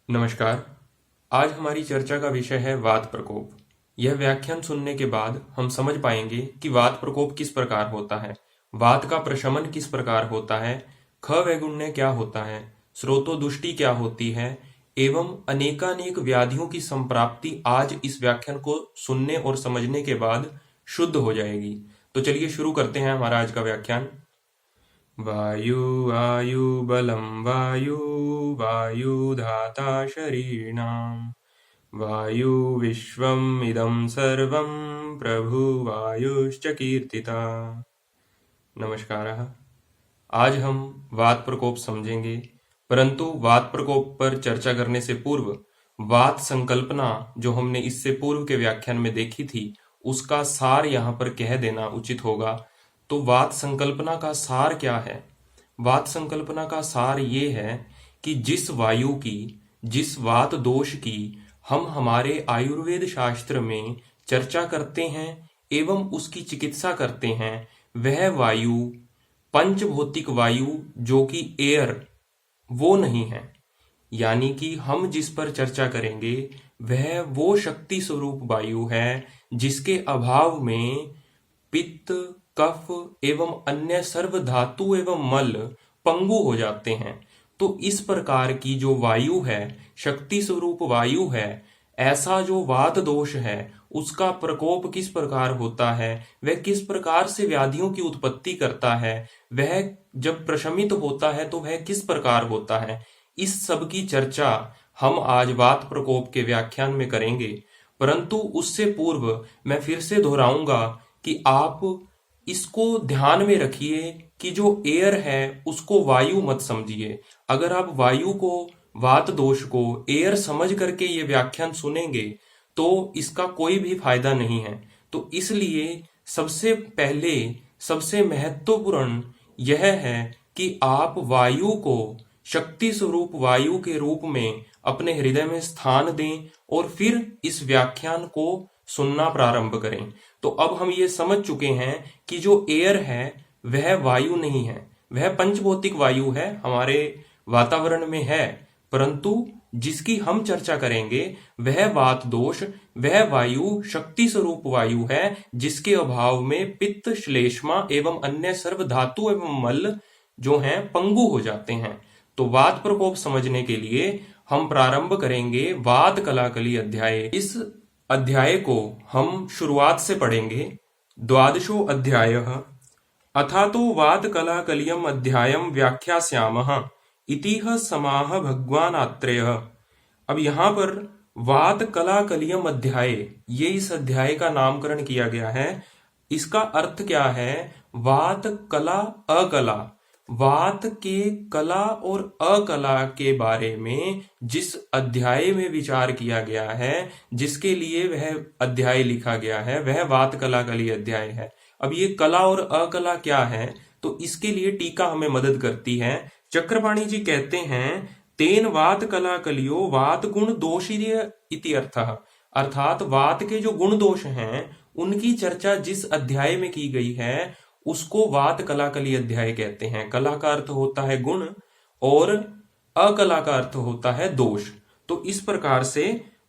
नमस्कार। आज हमारी चर्चा का विषय है वात प्रकोप। यह व्याख्यान सुनने के बाद हम समझ पाएंगे कि वात प्रकोप किस प्रकार होता है, वात का प्रशमन किस प्रकार होता है, ख वैगुण्य क्या होता है, स्रोतोदुष्टि क्या होती है एवं अनेकानेक व्याधियों की संप्राप्ति आज इस व्याख्यान को सुनने और समझने के बाद शुद्ध हो जाएगी। तो चलिए शुरू करते हैं हमारा आज का व्याख्यान। वायु वायु बलं वायु वायुधाता शरीरिणाम् वायु विश्वम् इदं सर्वं प्रभु वायुश्च कीर्तिता। नमस्कारः। आज हम वात प्रकोप समझेंगे, परंतु वात प्रकोप पर चर्चा करने से पूर्व वात संकल्पना जो हमने इससे पूर्व के व्याख्यान में देखी थी उसका सार यहाँ पर कह देना उचित होगा। तो वात संकल्पना का सार क्या है? वात संकल्पना का सार ये है कि जिस वायु की, जिस वात दोष की हम हमारे आयुर्वेद शास्त्र में चर्चा करते हैं एवं उसकी चिकित्सा करते हैं, वह वायु पंचभौतिक वायु जो कि एयर वो नहीं है। यानी कि हम जिस पर चर्चा करेंगे वह वो शक्ति स्वरूप वायु है जिसके अभाव में पित्त, कफ एवं अन्य सर्व धातु एवं मल पंगु हो जाते हैं। तो इस प्रकार की जो वायु है, शक्ति स्वरूप वायु है, ऐसा जो वात दोष है उसका प्रकोप किस प्रकार होता है, वह किस प्रकार से व्याधियों की उत्पत्ति करता है, वह जब प्रशमित होता है तो वह किस प्रकार होता है, इस सब की चर्चा हम आज वात प्रकोप के व्याख्यान में करेंगे। परंतु उससे पूर्व मैं फिर से दोहराऊंगा कि आप इसको ध्यान में रखिए कि जो एयर है उसको वायु मत समझिए। अगर आप वायु को, वात दोष को एयर समझ करके ये व्याख्यान सुनेंगे तो इसका कोई भी फायदा नहीं है। तो इसलिए सबसे पहले, सबसे महत्वपूर्ण यह है कि आप वायु को शक्ति स्वरूप वायु के रूप में अपने हृदय में स्थान दें और फिर इस व्याख्यान को सुनना प्रारंभ करें। तो अब हम ये समझ चुके हैं कि जो एयर है वह वायु नहीं है, वह पंचभौतिक वायु है, हमारे वातावरण में है, परंतु जिसकी हम चर्चा करेंगे वह वात दोष, वह वायु शक्ति स्वरूप वायु है जिसके अभाव में पित्त, श्लेष्मा एवं अन्य सर्व धातु एवं मल जो हैं पंगु हो जाते हैं। तो वात प्रकोप समझने के लिए हम प्रारंभ करेंगे वात कलाकली अध्याय। इस अध्याय को हम शुरुआत से पढ़ेंगे। द्वादशो अध्यायः अथातो वात कलाकलियम अध्यायम व्याख्यास्यामः इतिह समाह भगवानात्रेयः। अब यहाँ पर वात कलाकलियम अध्याय, ये इस अध्याय का नामकरण किया गया है। इसका अर्थ क्या है? वात कला अकला, वात के कला और अकला के बारे में जिस अध्याय में विचार किया गया है, जिसके लिए वह अध्याय लिखा गया है, वह वात कलाकली अध्याय है। अब ये कला और अकला क्या है, तो इसके लिए टीका हमें मदद करती है। चक्रपाणी जी कहते हैं तेन वात कलाकलियो वात गुण दोषीय इति अर्थः। अर्थात वात के जो गुण दोष हैं उनकी चर्चा जिस अध्याय में की गई है उसको वात कलाकली अध्याय कहते हैं। कला का अर्थ होता है गुण और अकला का अर्थ होता है दोष। तो इस प्रकार से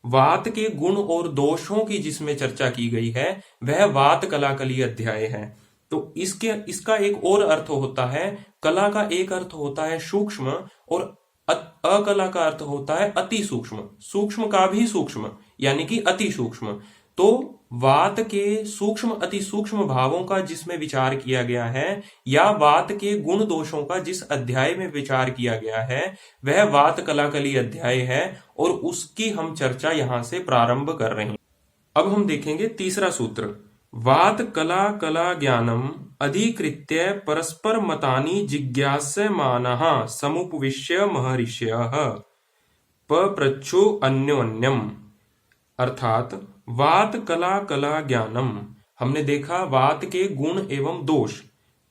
वात के गुण और दोषों की जिसमें चर्चा की गई है वह वात कलाकली अध्याय है। तो इसका एक और अर्थ होता है, कला का एक अर्थ होता है सूक्ष्म और अकला का अर्थ होता है अति सूक्ष्म, सूक्ष्म का भी सूक्ष्म यानी कि अति सूक्ष्म। तो वात के सूक्ष्म अति सूक्ष्म भावों का जिसमें विचार किया गया है या वात के गुण दोषों का जिस अध्याय में विचार किया गया है वह वात कलाकली अध्याय है और उसकी हम चर्चा यहां से प्रारंभ कर रहे हैं। अब हम देखेंगे तीसरा सूत्र। वात कला कला ज्ञानम अधिकृत्य परस्पर मतानि जिज्ञास्यमानः समुपविश्य महर्षयः पप्रच्छु अन्योन्यम। अर्थात वात कला कला ज्ञानम, हमने देखा वात के गुण एवं दोष,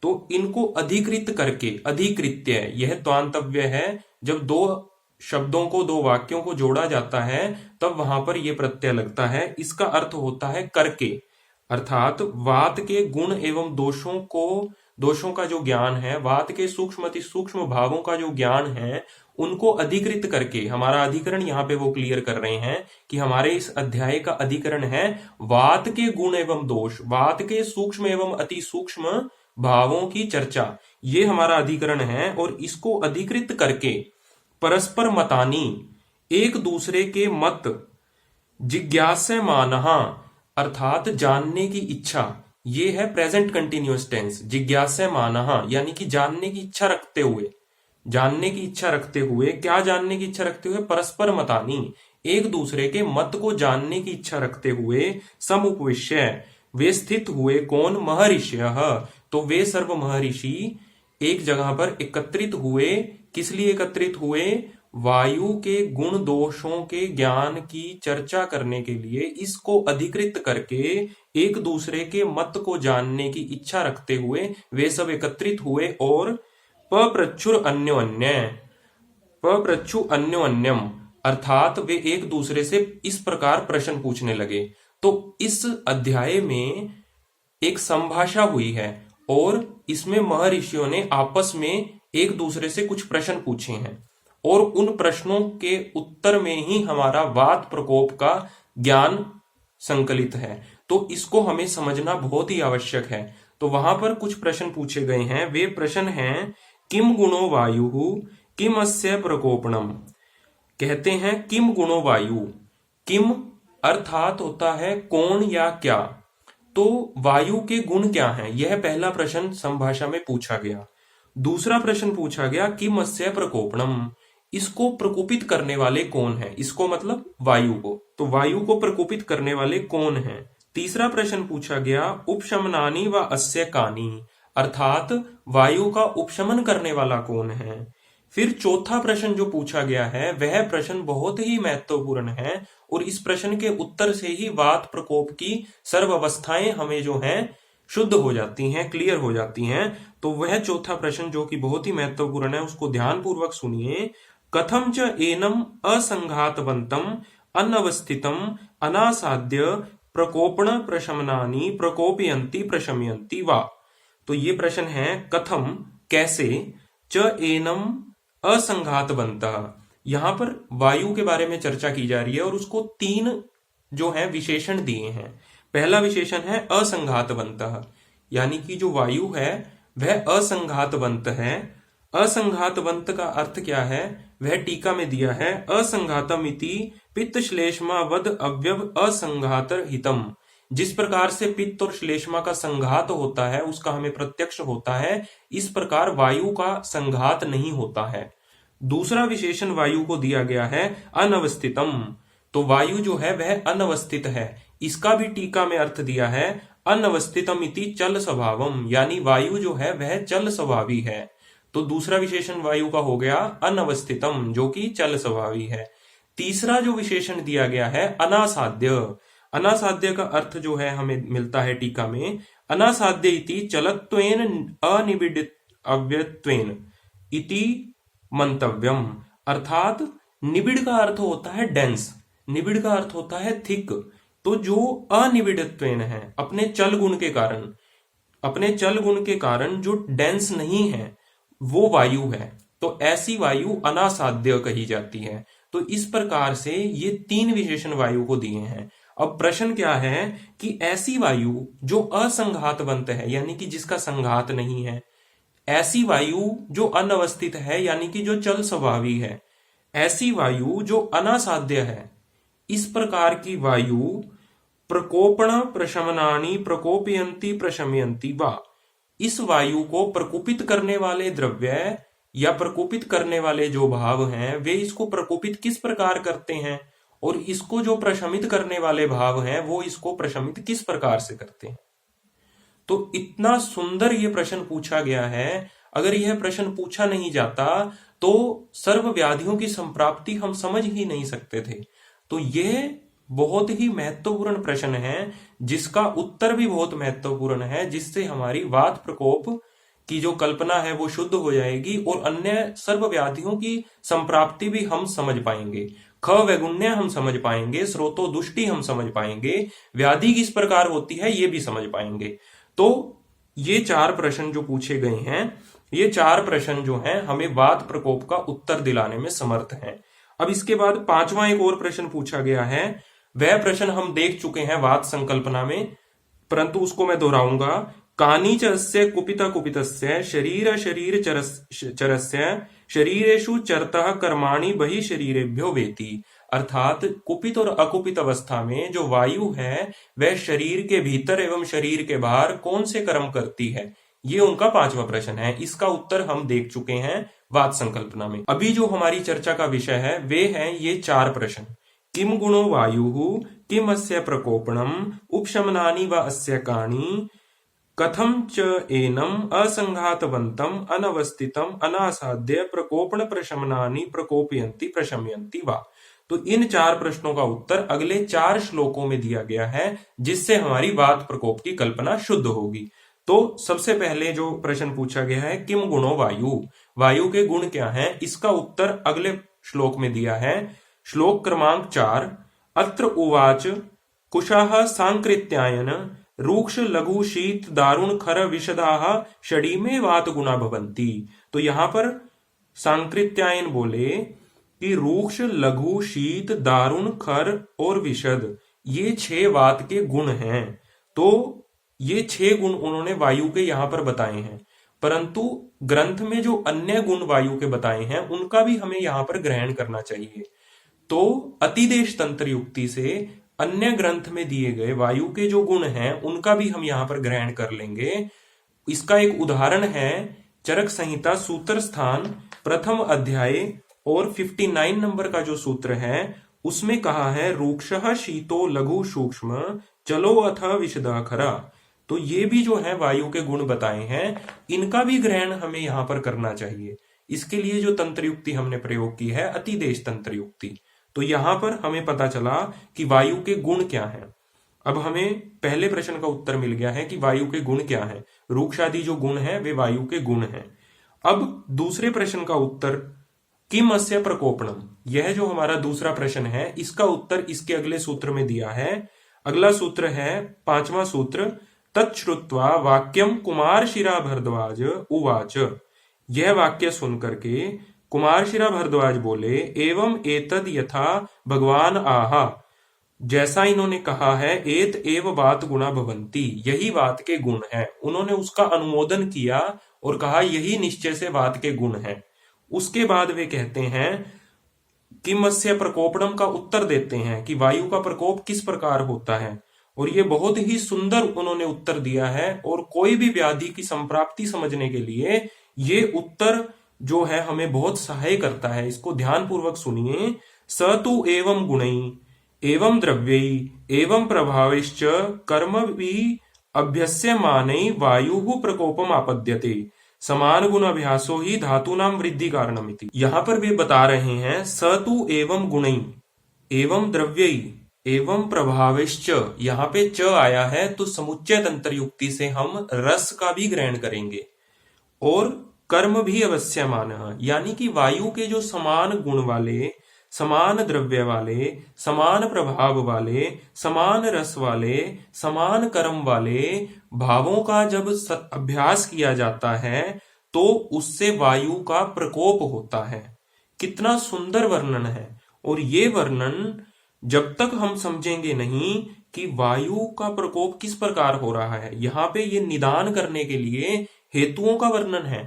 तो इनको अधिकृत करके, अधिकृत्य यह त्वांतव्य है। जब दो शब्दों को, दो वाक्यों को जोड़ा जाता है तब वहां पर यह प्रत्यय लगता है। इसका अर्थ होता है करके। अर्थात वात के गुण एवं दोषों को दोषों का जो ज्ञान है, वात के सूक्ष्म अति सूक्ष्म भावों का जो ज्ञान है, उनको अधिकृत करके, हमारा अधिकरण यहाँ पे वो क्लियर कर रहे हैं कि हमारे इस अध्याय का अधिकरण है वात के गुण एवं दोष, वात के सूक्ष्म एवं अति सूक्ष्म भावों की चर्चा, ये हमारा अधिकरण है। और इसको अधिकृत करके परस्पर मतानी, एक दूसरे के मत, जिज्ञास्यमानः अर्थात जानने की इच्छा, ये है प्रेजेंट कंटिन्यूअस टेंस। जिज्ञास्यमानः यानी कि जानने की इच्छा रखते हुए, जानने की इच्छा रखते हुए, क्या जानने की इच्छा रखते हुए? परस्पर मतानी, एक दूसरे के मत को जानने की इच्छा रखते हुए, समुपविश्य, वे स्थित हुए, कौन? महर्षियः, तो वे सर्व महर्षि एक जगह पर एकत्रित हुए। किस लिए एकत्रित हुए? वायु के गुण दोषों के ज्ञान की चर्चा करने के लिए, इसको अधिकृत करके एक दूसरे के मत को जानने की इच्छा रखते हुए वे सब एकत्रित हुए। और पप्रच्छुर अन्योन्य, पप्रच्छु अन्योन्यम अर्थात वे एक दूसरे से इस प्रकार प्रश्न पूछने लगे। तो इस अध्याय में एक संभाषा हुई है और इसमें महर्षियों ने आपस में एक दूसरे से कुछ प्रश्न पूछे हैं और उन प्रश्नों के उत्तर में ही हमारा वात प्रकोप का ज्ञान संकलित है। तो इसको हमें समझना बहुत ही आवश्यक है। तो वहां पर कुछ प्रश्न पूछे गए हैं। वे प्रश्न हैं, किम गुणो वायु, किम अस्य प्रकोपणम। कहते हैं किम गुणो वायु, किम अर्थात होता है कौन या क्या, तो वायु के गुण क्या हैं, यह पहला प्रश्न संभाषा में पूछा गया। दूसरा प्रश्न पूछा गया किम अस्य प्रकोपणम, इसको प्रकोपित करने वाले कौन है, इसको मतलब वायु को, तो वायु को प्रकोपित करने वाले कौन है। तीसरा प्रश्न पूछा गया उपशमनानि व अस्य कानि, अर्थात वायु का उपशमन करने वाला कौन है। फिर चौथा प्रश्न जो पूछा गया है वह प्रश्न बहुत ही महत्वपूर्ण है और इस प्रश्न के उत्तर से ही वात प्रकोप की सर्व अवस्थाएं हमें जो हैं शुद्ध हो जाती हैं, क्लियर हो जाती हैं। तो वह चौथा प्रश्न जो कि बहुत ही महत्वपूर्ण है उसको ध्यान पूर्वक सुनिए। कथम च एनम असंघातवंतम अनवस्थितम अनासाद्य प्रकोपण प्रशमनानि प्रकोपयंती प्रशमयंती वा। तो ये प्रश्न है कथम, कैसे, च एनम असंघातवंतः, यहां पर वायु के बारे में चर्चा की जा रही है और उसको तीन जो है विशेषण दिए हैं। पहला विशेषण है असंघातवंतः, यानी कि जो वायु है वह असंघातवंत है। असंघातवंत का अर्थ क्या है वह टीका में दिया है, असंघातम इति पित्त श्लेष्मा वद अव्यव असंघातर हितम। जिस प्रकार से पित्त और श्लेष्मा का संघात होता है उसका हमें प्रत्यक्ष होता है, इस प्रकार वायु का संघात नहीं होता है। दूसरा विशेषण वायु को दिया गया है अनवस्थितम, तो वायु जो है वह अनवस्थित है। इसका भी टीका में अर्थ दिया है अनवस्थितम इति चल स्वभावम, यानी वायु जो है वह चल स्वभावी है। तो दूसरा विशेषण वायु का हो गया अनवस्थितम जो कि चल स्वभावी है। तीसरा जो विशेषण दिया गया है अनासाध्य, अनासाध्य का अर्थ जो है हमें मिलता है टीका में अनासाध्य इति चलत्वेन अनिबिडित अव्यत्वेन इति मंतव्यम, अर्थात निबिड़ का अर्थ होता है डेंस, निबिड़ का अर्थ होता है थिक। तो जो अनिबिड़त्वेन है, अपने चल गुण के कारण, अपने चल गुण के कारण जो डेंस नहीं है वो वायु है, तो ऐसी वायु अनासाध्य कही जाती है। तो इस प्रकार से ये तीन विशेषण वायु को दिए हैं। अब प्रश्न क्या है कि ऐसी वायु जो असंघातवंत है यानी कि जिसका संघात नहीं है, ऐसी वायु जो अनवस्थित है यानी कि जो चल स्वभावी है, ऐसी वायु जो अनासाध्य है, इस प्रकार की वायु प्रकोपण प्रशमनानि प्रकोपयंती प्रशमयंती वा, इस वायु को प्रकोपित करने वाले द्रव्य या प्रकोपित करने वाले जो भाव हैं वे इसको प्रकोपित किस प्रकार करते हैं और इसको जो प्रशमित करने वाले भाव हैं वो इसको प्रशमित किस प्रकार से करते हैं। तो इतना सुंदर ये प्रश्न पूछा गया है। अगर यह प्रश्न पूछा नहीं जाता तो सर्व व्याधियों की संप्राप्ति हम समझ ही नहीं सकते थे। तो यह बहुत ही महत्वपूर्ण प्रश्न है जिसका उत्तर भी बहुत महत्वपूर्ण है, जिससे हमारी वात प्रकोप की जो कल्पना है वो शुद्ध हो जाएगी और अन्य सर्व व्याधियों की संप्राप्ति भी हम समझ पाएंगे। ख वैगुण्य हम समझ पाएंगे, स्रोतो दुष्टि हम समझ पाएंगे, व्याधि किस प्रकार होती है ये भी समझ पाएंगे। तो ये 4 प्रश्न जो पूछे गए हैं, ये 4 प्रश्न जो हैं हमें वात प्रकोप का उत्तर दिलाने में समर्थ हैं। अब इसके बाद 5वां एक और प्रश्न पूछा गया है। वह प्रश्न हम देख चुके हैं वात संकल्पना में, परंतु उसको मैं दोहराऊंगा। कानीच अस्य कुपित कुपितस्य शरीर शरीर चरस्य शरीरेषु चरतः कर्माणि बहि शरीरेभ्यो वेति। अर्थात कुपित और अकुपित अवस्था में जो वायु है वह शरीर के भीतर एवं शरीर के बाहर कौन से कर्म करती है, ये उनका 5वां प्रश्न है। इसका उत्तर हम देख चुके हैं वात संकल्पना में। अभी जो हमारी चर्चा का विषय है वे हैं ये 4 प्रश्न। किम गुणो वायुः, किम अस्य प्रकोपणम, उपशमनानि व अस्य कानि, कथम च एनम असंघातवंतम अनवस्थितम अनासाध्य प्रकोपण प्रशमनानि प्रकोपयन्ति प्रशमयन्ति वा। तो इन 4 प्रश्नों का उत्तर अगले 4 श्लोकों में दिया गया है, जिससे हमारी वात प्रकोप की कल्पना शुद्ध होगी। तो सबसे पहले जो प्रश्न पूछा गया है, किम गुणो वायु, वायु के गुण क्या हैं, इसका उत्तर अगले श्लोक में दिया है। श्लोक क्रमांक 4, अत्र उवाच कुशः सांकृत्यायन रूक्ष लघु शीत दारुण खर विशदाः षडीमे वात गुणा भवन्ति। तो यहां पर सांकृत्यायन बोले कि रूक्ष लघु शीत दारुण खर और विशद ये 6 वात के गुण हैं। तो ये 6 गुण उन्होंने वायु के यहां पर बताए हैं, परंतु ग्रंथ में जो अन्य गुण वायु के बताए हैं उनका भी हमें यहां पर ग्रहण करना चाहिए। तो अतिदेश तंत्र युक्ति से अन्य ग्रंथ में दिए गए वायु के जो गुण हैं उनका भी हम यहां पर ग्रहण कर लेंगे। इसका एक उदाहरण है चरक संहिता सूत्र स्थान प्रथम अध्याय और 59 नंबर का जो सूत्र है उसमें कहा है रूक्षः शीतो लघु सूक्ष्म चलो अथ विशदा खरा। तो ये भी जो है वायु के गुण बताए हैं, इनका भी ग्रहण हमें यहां पर करना चाहिए। इसके लिए जो तंत्र युक्ति हमने प्रयोग की है अतिदेश तंत्र युक्ति। तो यहां पर हमें पता चला कि वायु के गुण क्या हैं। अब हमें पहले प्रश्न का उत्तर मिल गया है कि वायु के गुण क्या हैं। रूक्ष आदि जो गुण हैं वे वायु के गुण हैं। अब दूसरे प्रश्न का उत्तर किम अस्य प्रकोपणम, यह जो हमारा दूसरा प्रश्न है इसका उत्तर इसके अगले सूत्र में दिया है। अगला सूत्र है 5वां सूत्र, तच्छ्रुत्वा वाक्यम कुमार शिरा भरद्वाज उवाच। यह वाक्य सुनकर के कुमारशिरा भरद्वाज बोले, एवं एतद यथा भगवान आहा, जैसा इन्होंने कहा है, एत एव वात गुणा भवंती, यही वात के गुण है। उन्होंने उसका अनुमोदन किया और कहा यही निश्चय से वात के गुण है। उसके बाद वे कहते हैं किमस्य प्रकोपणम का उत्तर देते हैं कि वायु का प्रकोप किस प्रकार होता है, और ये बहुत ही सुंदर उन्होंने उत्तर दिया है। और कोई भी व्याधि की संप्राप्ति समझने के लिए ये उत्तर जो है हमें बहुत सहाय करता है। इसको ध्यान पूर्वक सुनिए। स तु एवं गुणै एवं द्रव्यै एवं प्रभावैश्च कर्म भी अभ्यस्यमानै वायुः प्रकोपम आपद्यते समान गुण अभ्यासो ही धातूनां वृद्धि कारणमिति। यहाँ पर वे बता रहे हैं स तु एवं गुणै एवं द्रव्यै एवं प्रभावैश्च, यहाँ पे च आया है तो समुच्चय तंत्र युक्ति से हम रस का भी ग्रहण करेंगे। और कर्म भी अवश्यमान, यानी कि वायु के जो समान गुण वाले, समान द्रव्य वाले, समान प्रभाव वाले, समान रस वाले, समान कर्म वाले भावों का जब अभ्यास किया जाता है तो उससे वायु का प्रकोप होता है। कितना सुंदर वर्णन है। और ये वर्णन जब तक हम समझेंगे नहीं कि वायु का प्रकोप किस प्रकार हो रहा है, यहाँ पे ये निदान करने के लिए हेतुओं का वर्णन है।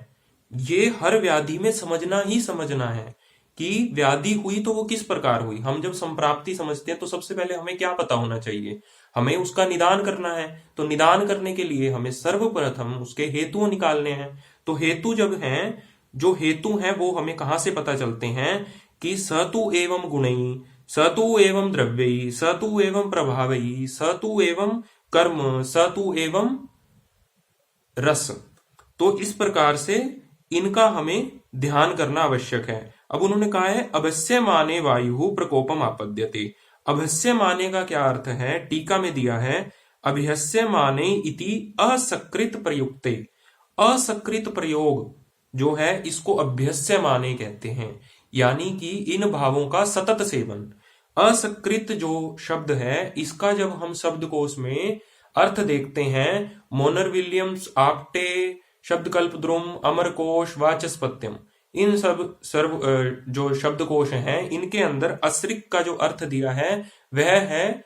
ये हर व्याधि में समझना ही समझना है कि व्याधि हुई तो वो किस प्रकार हुई। हम जब संप्राप्ति समझते हैं तो सबसे पहले हमें क्या पता होना चाहिए, हमें उसका निदान करना है। तो निदान करने के लिए हमें सर्वप्रथम उसके हेतु निकालने हैं। तो हेतु जब हैं, जो हेतु हैं वो हमें कहां से पता चलते हैं कि सतु एवं गुणई, सतु एवं द्रव्यई, सतु एवं प्रभावई, सतु एवं कर्म, सतु एवं रस। तो इस प्रकार से इनका हमें ध्यान करना आवश्यक है। अब उन्होंने कहा है अवश्य माने वायु प्रकोपम आपद्यते। अवश्य माने का क्या अर्थ है, टीका में दिया है अभ्यस्य माने इति असकृत प्रयुक्ते। असकृत प्रयोग जो है इसको अभ्यस्य माने कहते हैं, यानी कि इन भावों का सतत सेवन। असकृत जो शब्द है इसका जब हम शब्दकोश में अर्थ देखते हैं मोनर विलियम्स, आप्टे, शब्दकल्पद्रुम, अमरकोश, वाचस्पत्यम, इन सब जो शब्दकोश हैं इनके अंदर असृक का जो अर्थ दिया है वह है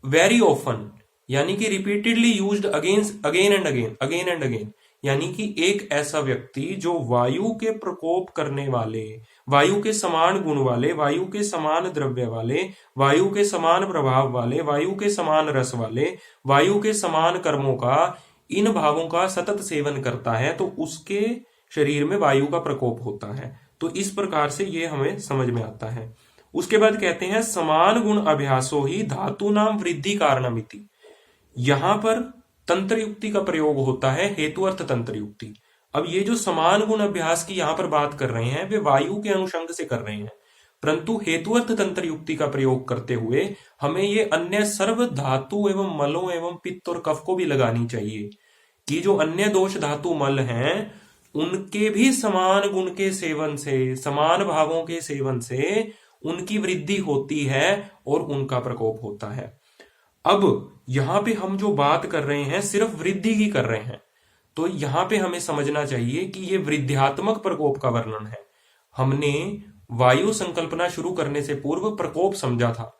वेरी ऑफन, यानी कि repeatedly used again and again, यानी कि एक ऐसा व्यक्ति जो वायु के प्रकोप करने वाले, वायु के समान गुण वाले, वायु के समान द्रव्य वाले, वायु के समान प्रभाव वाले, वायु के समान रस वाले, वायु के समान कर्मों का, इन भावों का सतत सेवन करता है तो उसके शरीर में वायु का प्रकोप होता है। तो इस प्रकार से ये हमें समझ में आता है। उसके बाद कहते हैं समान गुण अभ्यासो ही धातु नाम वृद्धि कारणमिति। यहां पर तंत्र युक्ति का प्रयोग होता है, हेतु अर्थ तंत्र युक्ति। अब ये जो समान गुण अभ्यास की यहां पर बात कर रहे हैं वे वायु के अनुषंग से कर रहे हैं, परंतु हेतु अर्थ तंत्र युक्ति का प्रयोग करते हुए हमें ये अन्य सर्व धातु एवं मलों एवं पित्त और कफ को भी लगानी चाहिए कि जो अन्य दोष धातु मल हैं उनके भी समान गुण के सेवन से, समान भावों के सेवन से उनकी वृद्धि होती है और उनका प्रकोप होता है। अब यहां पे हम जो बात कर रहे हैं सिर्फ वृद्धि की कर रहे हैं, तो यहां पे हमें समझना चाहिए कि ये वृद्ध्यात्मक प्रकोप का वर्णन है। हमने वायु संकल्पना शुरू करने से पूर्व प्रकोप समझा था,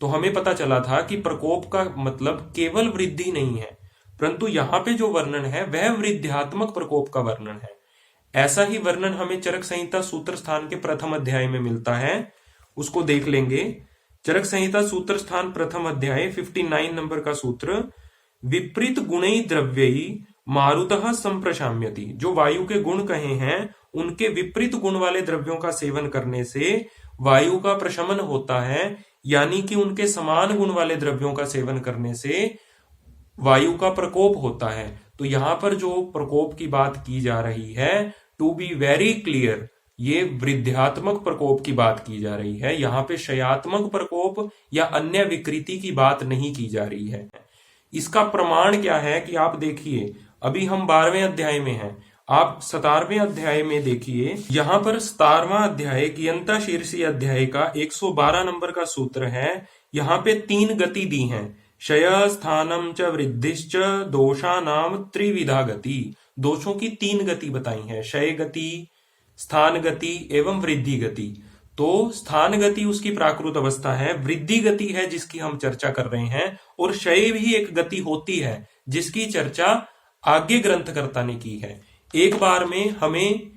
तो हमें पता चला था कि प्रकोप का मतलब केवल वृद्धि नहीं है, परंतु यहां पे जो वर्णन है वह वृद्ध्यात्मक प्रकोप का वर्णन है। ऐसा ही वर्णन हमें चरक संहिता सूत्र स्थान के प्रथम अध्याय में मिलता है, उसको देख लेंगे। चरक संहिता सूत्र स्थान प्रथम अध्याय 59 नंबर का सूत्र, विपरीत गुणै द्रव्यई मारुतः संप्रशाम्यति। जो वायु के गुण कहे हैं उनके विपरीत गुण वाले द्रव्यों का सेवन करने से वायु का प्रशमन होता है, यानी कि उनके समान गुण वाले द्रव्यों का सेवन करने से वायु का प्रकोप होता है। तो यहां पर जो प्रकोप की बात की जा रही है, टू बी वेरी क्लियर, ये वृद्ध्यात्मक प्रकोप की बात की जा रही है। यहां पे क्षयात्मक प्रकोप या अन्य विकृति की बात नहीं की जा रही है। इसका प्रमाण क्या है कि आप देखिए, अभी हम 12वें अध्याय में हैं, आप 17वें अध्याय में देखिए, यहां पर 17वां अध्याय कियंता शीर्षी अध्याय का 112 नंबर का सूत्र है। यहां पे 3 गति दी हैं, क्षय स्थानम च वृद्धिश्च दोषानाम त्रिविधा गति। दोषों की 3 गति बताई है, क्षय गति, स्थान गति एवं वृद्धि गति। तो स्थान गति उसकी प्राकृत अवस्था है, वृद्धि गति है जिसकी हम चर्चा कर रहे हैं, और क्षय भी एक गति होती है जिसकी चर्चा आगे ग्रंथकर्ता ने की है। एक बार में हमें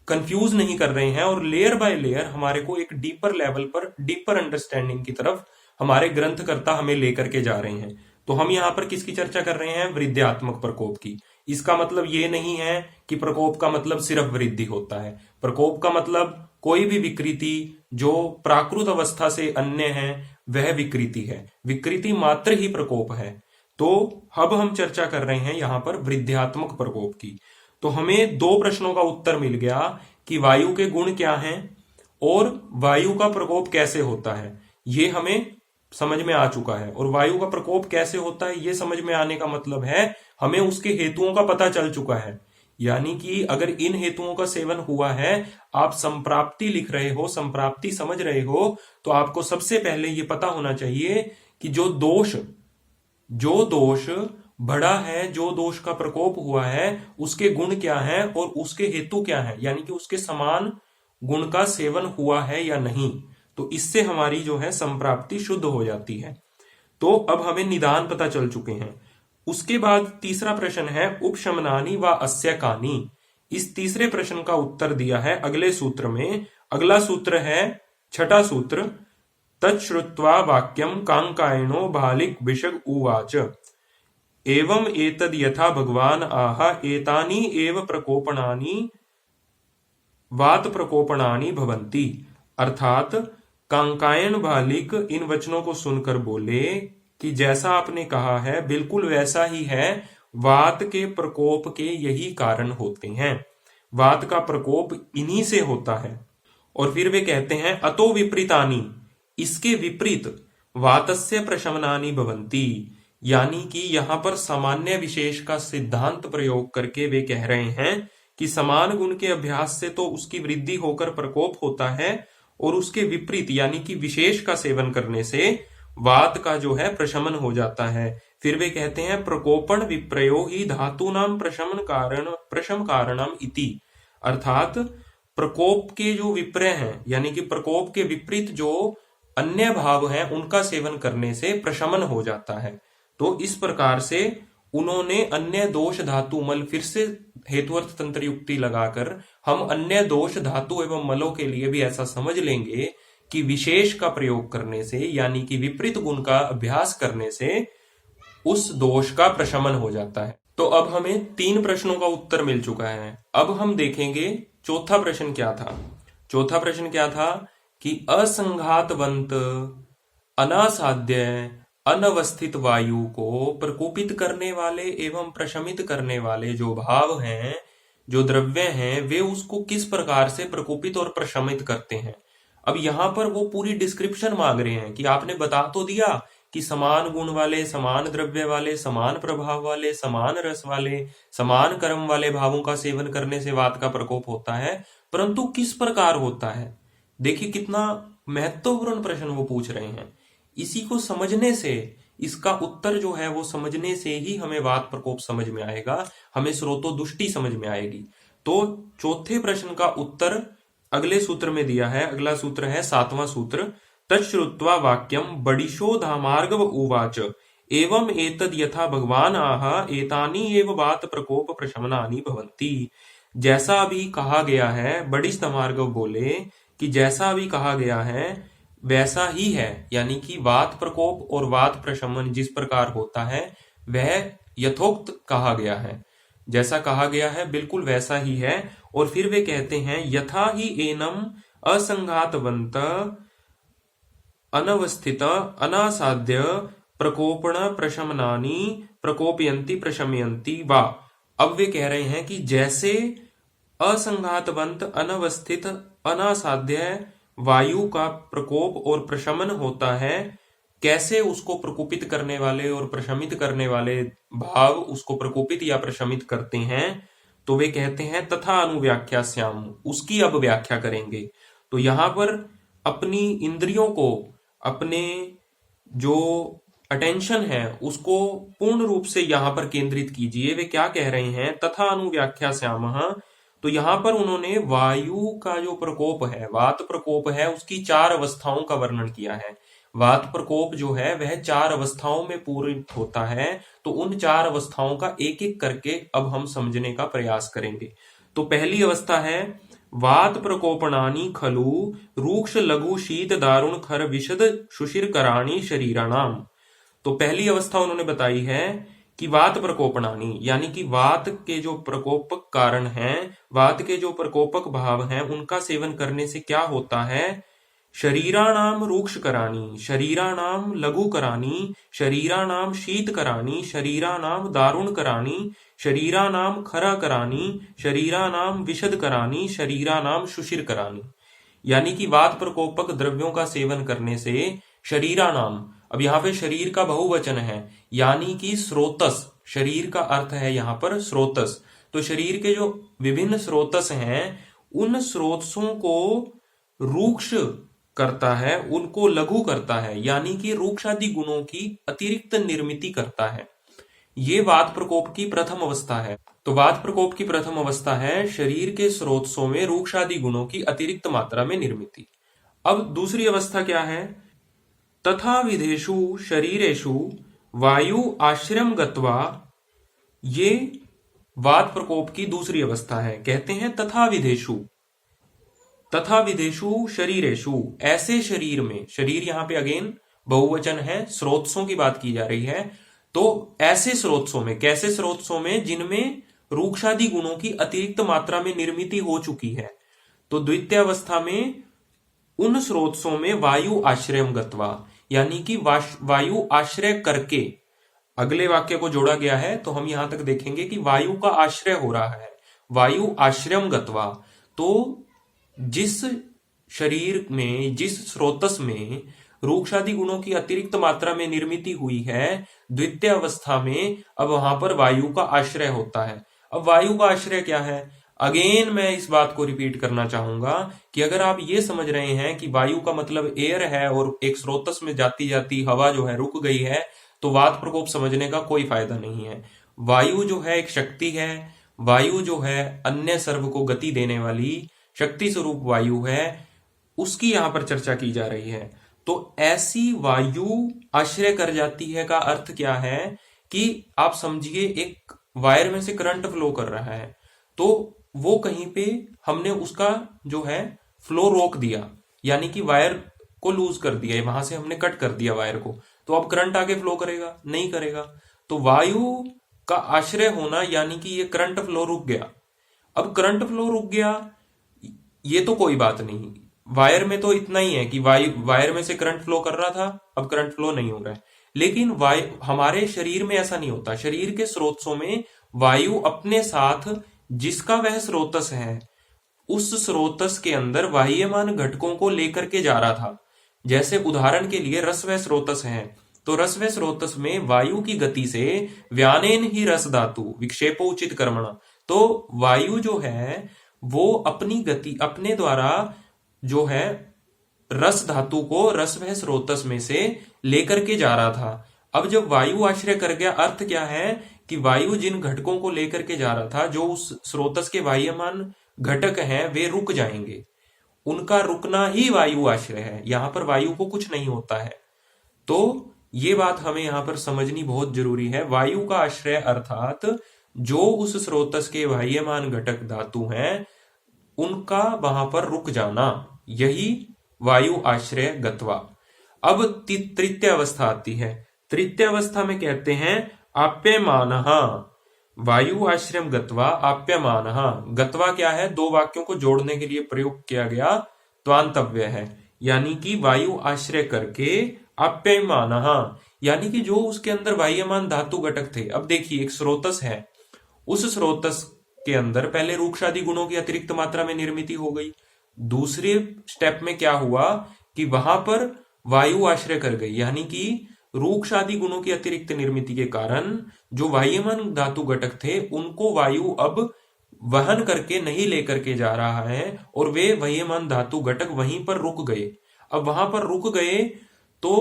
कंफ्यूज नहीं कर रहे हैं और लेयर बाय लेयर हमारे को एक डीपर लेवल पर, डीपर अंडरस्टैंडिंग की तरफ हमारे ग्रंथकर्ता हमें लेकर के जा रहे हैं। तो हम यहाँ पर किसकी चर्चा कर रहे हैं? वृद्ध्यात्मक प्रकोप की। इसका मतलब ये नहीं है कि प्रकोप का मतलब सिर्फ वृद्धि होता है। प्रकोप का मतलब कोई भी विकृति जो प्राकृत अवस्था से अन्य है वह विकृति है, विकृति मात्र ही प्रकोप है। तो अब हम चर्चा कर रहे हैं यहां पर वृद्ध्यात्मक प्रकोप की। तो हमें 2 प्रश्नों का उत्तर मिल गया कि वायु के गुण क्या हैं और वायु का प्रकोप कैसे होता है, ये हमें समझ में आ चुका है। और वायु का प्रकोप कैसे होता है ये समझ में आने का मतलब है हमें उसके हेतुओं का पता चल चुका है। यानी कि अगर इन हेतुओं का सेवन हुआ है, आप संप्राप्ति लिख रहे हो, संप्राप्ति समझ रहे हो, तो आपको सबसे पहले ये पता होना चाहिए कि जो दोष बड़ा है, जो दोष का प्रकोप हुआ है, उसके गुण क्या है और उसके हेतु क्या है, यानी कि उसके समान गुण का सेवन हुआ है या नहीं। तो इससे हमारी जो है संप्राप्ति शुद्ध हो जाती है। तो अब हमें निदान पता चल चुके हैं। उसके बाद तीसरा प्रश्न है उपशमनानि व अस्य कानि। इस तीसरे प्रश्न का उत्तर दिया है अगले सूत्र में। अगला सूत्र है 6ठा सूत्र, तच्छ्रुत्वा वाक्यम कांकायनो भालिक विशग उवाच एवं एतद यथा भगवान आह एतानि एव प्रकोपणानि वात प्रकोपणानि भवन्ति। अर्थात कांकायन भालिक इन वचनों को सुनकर बोले कि जैसा आपने कहा है बिल्कुल वैसा ही है, वात के प्रकोप के यही कारण होते हैं, वात का प्रकोप इन्हीं से होता है। और फिर वे कहते हैं अतो विपरीतानि, इसके विपरीत वातस्य प्रशमनानि भवन्ति, यानी कि यहां पर सामान्य विशेष का सिद्धांत प्रयोग करके वे कह रहे हैं कि समान गुण के अभ्यास से तो उसकी वृद्धि होकर प्रकोप होता है, और उसके विपरीत यानी कि विशेष का सेवन करने से वात का जो है प्रशमन हो जाता है। फिर वे कहते हैं प्रकोपण विप्रयो ही धातूनाम प्रशम कारणम इति, अर्थात प्रकोप के जो विप्रय हैं यानी कि प्रकोप के विपरीत जो अन्य भाव हैं उनका सेवन करने से प्रशमन हो जाता है। तो इस प्रकार से उन्होंने अन्य दोष धातु मल, फिर से हेतुअर्थ तंत्र युक्ति लगाकर हम अन्य दोष धातु एवं मलों के लिए भी ऐसा समझ लेंगे कि विशेष का प्रयोग करने से यानी कि विपरीत गुण का अभ्यास करने से उस दोष का प्रशमन हो जाता है। तो अब हमें 3 प्रश्नों का उत्तर मिल चुका है। अब हम देखेंगे चौथा प्रश्न क्या था। चौथा प्रश्न क्या था कि असंघातवंत अनासाध्य अनवस्थित वायु को प्रकोपित करने वाले एवं प्रशमित करने वाले जो भाव हैं, जो द्रव्य हैं, वे उसको किस प्रकार से प्रकोपित और प्रशमित करते हैं। अब यहां पर वो पूरी डिस्क्रिप्शन मांग रहे हैं कि आपने बता तो दिया कि समान गुण वाले, समान द्रव्य वाले, समान प्रभाव वाले, समान रस वाले, समान कर्म वाले भावों का सेवन करने से वात का प्रकोप होता है, परंतु किस प्रकार होता है। देखिए कितना महत्वपूर्ण प्रश्न वो पूछ रहे हैं। इसी को समझने से, इसका उत्तर जो है वो समझने से ही हमें वात प्रकोप समझ में आएगा, हमें स्रोतोदुष्टि समझ में आएगी। तो चौथे प्रश्न का उत्तर अगले सूत्र में दिया है। अगला सूत्र है 7वां सूत्र, तच्छ्रुत्वा वाक्यम बडिशो धामार्गव उवाच एवं एतद यथा भगवान आह एतानि एव वात प्रकोप प्रशमनानि भवन्ति। जैसा अभी कहा गया है, बडिश धामार्गव बोले कि जैसा अभी कहा गया है वैसा ही है, यानी कि वात प्रकोप और वात प्रशमन जिस प्रकार होता है वह यथोक्त कहा गया है, जैसा कहा गया है बिल्कुल वैसा ही है। और फिर वे कहते हैं यथा ही एनम असंघातवंत अनवस्थित अनासाध्य प्रकोपण प्रशमनानि प्रकोपयंती प्रशमयंती वा। अब वे कह रहे हैं कि जैसे असंघातवंत अनवस्थित अनासाध्य वायु का प्रकोप और प्रशमन होता है, कैसे उसको प्रकोपित करने वाले और प्रशमित करने वाले भाव उसको प्रकोपित या प्रशमित करते हैं, तो वे कहते हैं तथा अनुव्याख्यास्याम, उसकी अब व्याख्या करेंगे। तो यहां पर अपनी इंद्रियों को, अपने जो अटेंशन है उसको पूर्ण रूप से यहां पर केंद्रित कीजिए। वे क्या कह रहे हैं, तथा अनुव्याख्यास्याम। तो यहां पर उन्होंने वायु का जो प्रकोप है, वात प्रकोप है, उसकी 4 अवस्थाओं का वर्णन किया है। वात प्रकोप जो है वह 4 अवस्थाओं में पूरित होता है। तो उन 4 अवस्थाओं का एक एक करके अब हम समझने का प्रयास करेंगे। तो पहली अवस्था है वात प्रकोपणानि खलु रूक्ष लघु शीत दारुण खर विशद शुशिर कराणी शरीराणाम। तो पहली अवस्था उन्होंने बताई है कि वात प्रकोपणानि, यानी कि वात के जो प्रकोपक कारण हैं, वात के जो प्रकोपक भाव हैं, उनका सेवन करने से क्या होता है। शरीराणाम रूक्ष कराणी, शरीराणाम लघु कराणी, शरीराणाम शीत कराणी, शरीराणाम दारुण कराणी, शरीराणाम खरा कराणी, शरीराणाम विशद कराणी, शरीराणाम शुशिर कराणी। यानी कि वात प्रकोपक द्रव्यों का सेवन करने से शरीराणाम, अब यहाँ पे शरीर का बहुवचन है, यानी कि स्रोतस, शरीर का अर्थ है यहाँ पर स्रोतस। तो शरीर के जो विभिन्न स्रोतस हैं उन स्रोतसों को रूक्ष करता है, उनको लघु करता है, यानी कि रूक्षादि गुणों की अतिरिक्त निर्मिति करता है। ये वात प्रकोप की प्रथम अवस्था है। तो वात प्रकोप की प्रथम अवस्था है शरीर के स्रोतसों में रूक्षादि गुणों की अतिरिक्त मात्रा में निर्मिति। अब दूसरी अवस्था क्या है, तथा विधेषु शरीरेषु वायु आश्रम गत्वा। ये वात प्रकोप की दूसरी अवस्था है। कहते हैं तथा विधेषु, तथा विधेषु शरीरेषु, ऐसे शरीर में, शरीर यहां पे अगेन बहुवचन है, स्रोतसों की बात की जा रही है। तो ऐसे स्रोतसों में, कैसे स्रोतसों में, जिनमें रूक्षादि गुणों की अतिरिक्त मात्रा में निर्मिति हो चुकी है। तो द्वितीय अवस्था में उन स्रोतसों में वायु आश्रयम गत्वा, यानी कि वायु आश्रय करके, अगले वाक्य को जोड़ा गया है तो हम यहां तक देखेंगे कि वायु का आश्रय हो रहा है, वायु आश्रयम गत्वा। तो जिस शरीर में, जिस स्रोतस में रूक्षादि गुणों की अतिरिक्त मात्रा में निर्मिति हुई है, द्वितीय अवस्था में अब वहां पर वायु का आश्रय होता है। अब वायु का आश्रय क्या है, अगेन मैं इस बात को रिपीट करना चाहूंगा कि अगर आप ये समझ रहे हैं कि वायु का मतलब एयर है और एक स्रोतस में जाती जाती हवा जो है रुक गई है, तो वात प्रकोप समझने का कोई फायदा नहीं है। वायु जो है एक शक्ति है, वायु जो है अन्य सर्व को गति देने वाली शक्ति स्वरूप वायु है, उसकी यहां पर चर्चा की जा रही है। तो ऐसी वायु आश्रय कर जाती है का अर्थ क्या है कि आप समझिए एक वायर में से करंट फ्लो कर रहा है, तो वो कहीं पे हमने उसका जो है फ्लो रोक दिया, यानी कि वायर को लूज कर दिया, वहां से हमने कट कर दिया वायर को, तो अब करंट आगे फ्लो करेगा? नहीं करेगा। तो वायु का आश्रय होना यानी कि ये करंट फ्लो रुक गया। अब करंट फ्लो रुक गया ये तो कोई बात नहीं, वायर में तो इतना ही है कि वायर में से करंट फ्लो कर रहा था, अब करंट फ्लो नहीं हो रहा है। लेकिन हमारे शरीर में ऐसा नहीं होता। शरीर के स्रोतों में वायु अपने साथ जिसका वह स्रोतस है, उस स्रोतस के अंदर वाह्यमान घटकों को लेकर के जा रहा था। जैसे उदाहरण के लिए रस व स्रोतस है, तो रस व स्रोतस में वायु की गति से व्यानेन ही रस धातु विक्षेपो उचित कर्मणा, तो वायु जो है वो अपनी गति अपने द्वारा जो है रस धातु को रस व स्रोतस में से लेकर के जा रहा था। अब जब वायु आश्रय कर गया, अर्थ क्या है कि वायु जिन घटकों को लेकर के जा रहा था, जो उस स्रोतस के वाह्यमान घटक हैं, वे रुक जाएंगे। उनका रुकना ही वायु आश्रय है, यहां पर वायु को कुछ नहीं होता है। तो ये बात हमें यहां पर समझनी बहुत जरूरी है। वायु का आश्रय अर्थात जो उस स्रोतस के वाह्यमान घटक धातु हैं, उनका वहां पर रुक जाना, यही वायु आश्रय गत्वा। अब तृतीय अवस्था आती है। तृतीय अवस्था में कहते हैं आप्यमानः, वायु आश्रम गत्वा आप्यमानः। गत्वा क्या है? दो वाक्यों को जोड़ने के लिए प्रयोग किया गया त्वांतव्य है, यानी कि वायु आश्रय करके आप्यमानः, यानी कि जो उसके अंदर वाह्यमान धातु घटक थे। अब देखिए एक स्रोतस है, उस स्रोतस के अंदर पहले रूक्षादि गुणों की अतिरिक्त मात्रा में निर्मिति हो गई। दूसरे स्टेप में क्या हुआ कि वहां पर वायु आश्रय कर गई, यानी कि रूक्षादि गुणों की अतिरिक्त निर्मिति के कारण जो वाह्यमान धातु घटक थे उनको वायु अब वहन करके नहीं लेकर के जा रहा है, और वे वाह्यमान धातु घटक वहीं पर रुक गए। अब वहां पर रुक गए तो